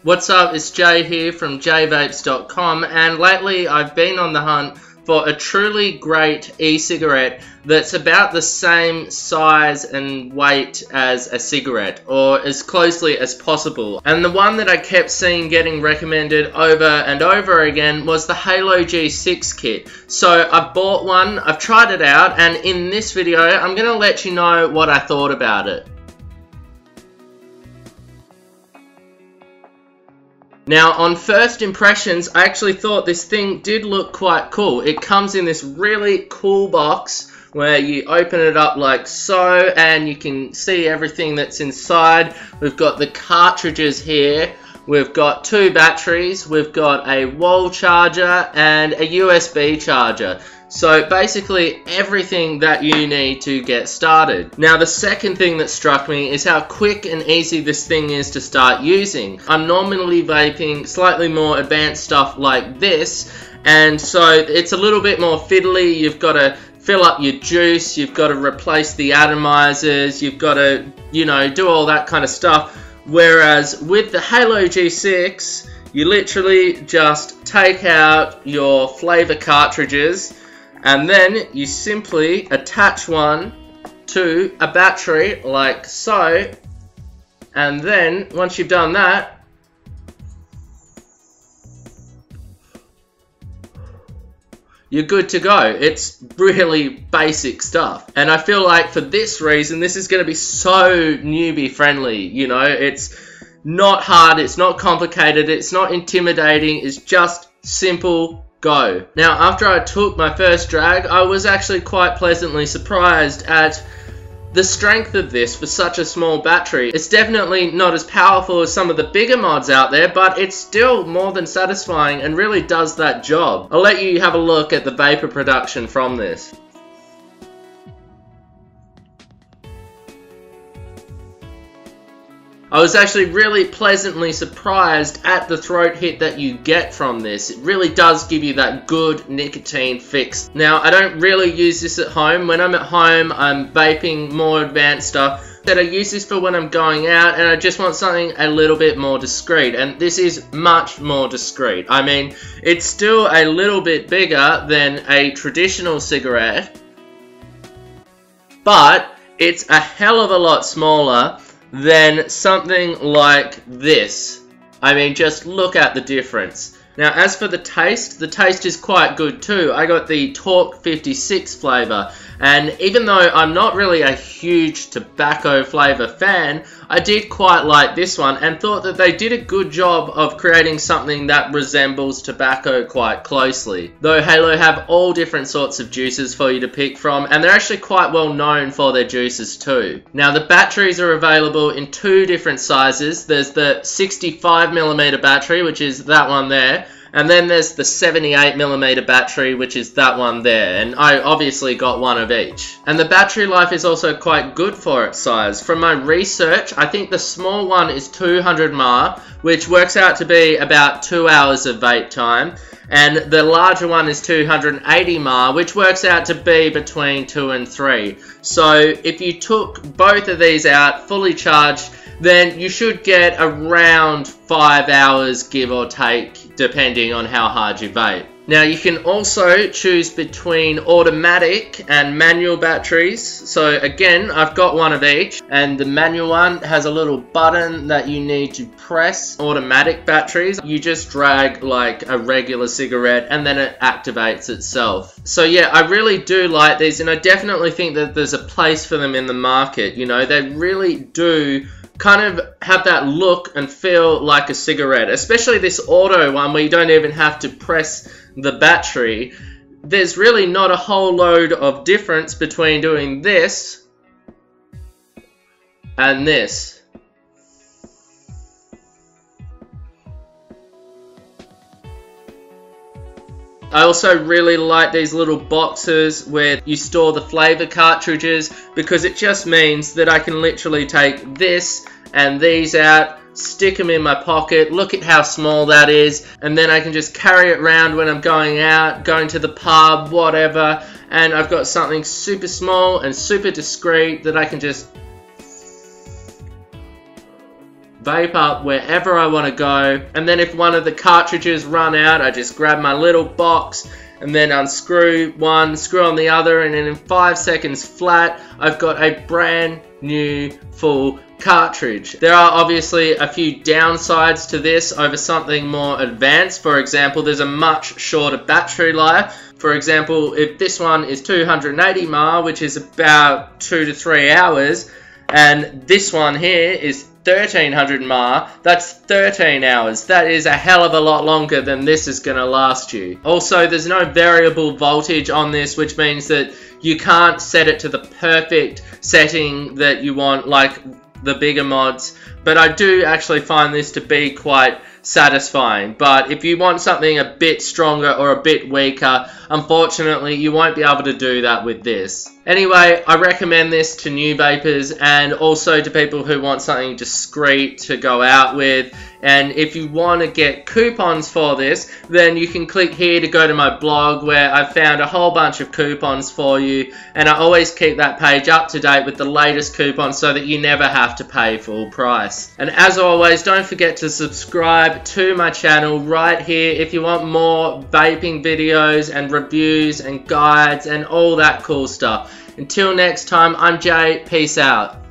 What's up, it's Jay here from jvapes.com, and lately I've been on the hunt for a truly great e-cigarette that's about the same size and weight as a cigarette, or as closely as possible. And the one that I kept seeing getting recommended over and over again was the Halo G6 kit. So I've bought one, I've tried it out, and in this video I'm going to let you know what I thought about it. Now, on first impressions, I actually thought this thing did look quite cool. It comes in this really cool box where you open it up like so, and you can see everything that's inside. We've got the cartridges here. We've got two batteries. We've got a wall charger and a USB charger. So basically everything that you need to get started. Now the second thing that struck me is how quick and easy this thing is to start using. I'm normally vaping slightly more advanced stuff like this, and so it's a little bit more fiddly. You've got to fill up your juice, you've got to replace the atomizers, you've got to, do all that kind of stuff. Whereas with the Halo G6, you literally just take out your flavor cartridges, and then you simply attach one to a battery like so, and then once you've done that, you're good to go. It's really basic stuff, and I feel like for this reason this is going to be so newbie friendly. It's not hard, it's not complicated, it's not intimidating, it's just simple. Go. Now, after I took my first drag, I was actually quite pleasantly surprised at the strength of this for such a small battery. It's definitely not as powerful as some of the bigger mods out there, but it's still more than satisfying and really does that job. I'll let you have a look at the vapor production from this. I was actually really pleasantly surprised at the throat hit that you get from this. It really does give you that good nicotine fix. Now, I don't really use this at home. When I'm at home, I'm vaping more advanced stuff. That I use this for when I'm going out, and I just want something a little bit more discreet, and this is much more discreet. I mean, it's still a little bit bigger than a traditional cigarette, but it's a hell of a lot smaller than something like this. I mean, just look at the difference. Now, as for the taste is quite good too. I got the Torque 56 flavour, and even though I'm not really a huge tobacco flavour fan, I did quite like this one and thought that they did a good job of creating something that resembles tobacco quite closely. Though Halo have all different sorts of juices for you to pick from, and they're actually quite well known for their juices too. Now, the batteries are available in two different sizes. There's the 65mm battery, which is that one there, and then there's the 78mm battery, which is that one there, and I obviously got one of each. And the battery life is also quite good for its size. From my research, I think the small one is 200 mAh, which works out to be about 2 hours of vape time, and the larger one is 280 mAh, which works out to be between 2 and 3. So if you took both of these out fully charged, then you should get around 5 hours, give or take, depending on how hard you vape. Now, you can also choose between automatic and manual batteries. So again, I've got one of each, and the manual one has a little button that you need to press. Automatic batteries, you just drag like a regular cigarette and then it activates itself. So yeah, I really do like these, and I definitely think that there's a place for them in the market. They really do kind of have that look and feel like a cigarette, especially this auto one where you don't even have to press the battery. There's really not a whole load of difference between doing this and this. I also really like these little boxes where you store the flavor cartridges, because it just means that I can literally take this and these out, stick them in my pocket, look at how small that is, and then I can just carry it around when I'm going out, going to the pub, whatever, and I've got something super small and super discreet that I can just vape up wherever I want to go. And then if one of the cartridges run out, I just grab my little box and then unscrew one, screw on the other, and then in 5 seconds flat, I've got a brand new full cartridge. There are obviously a few downsides to this over something more advanced. For example, there's a much shorter battery life. For example, if this one is 280 mAh, which is about 2 to 3 hours, and this one here is 1300 mAh, that's 13 hours. That is a hell of a lot longer than this is going to last you. Also, there's no variable voltage on this, which means that you can't set it to the perfect setting that you want like the bigger mods. But I do actually find this to be quite satisfying. But if you want something a bit stronger or a bit weaker, unfortunately you won't be able to do that with this. Anyway, I recommend this to new vapers and also to people who want something discreet to go out with. And if you want to get coupons for this, then you can click here to go to my blog where I've found a whole bunch of coupons for you, and I always keep that page up to date with the latest coupons so that you never have to pay full price. And as always, don't forget to subscribe to my channel right here if you want more vaping videos and reviews and guides and all that cool stuff. Until next time, I'm Jay. Peace out.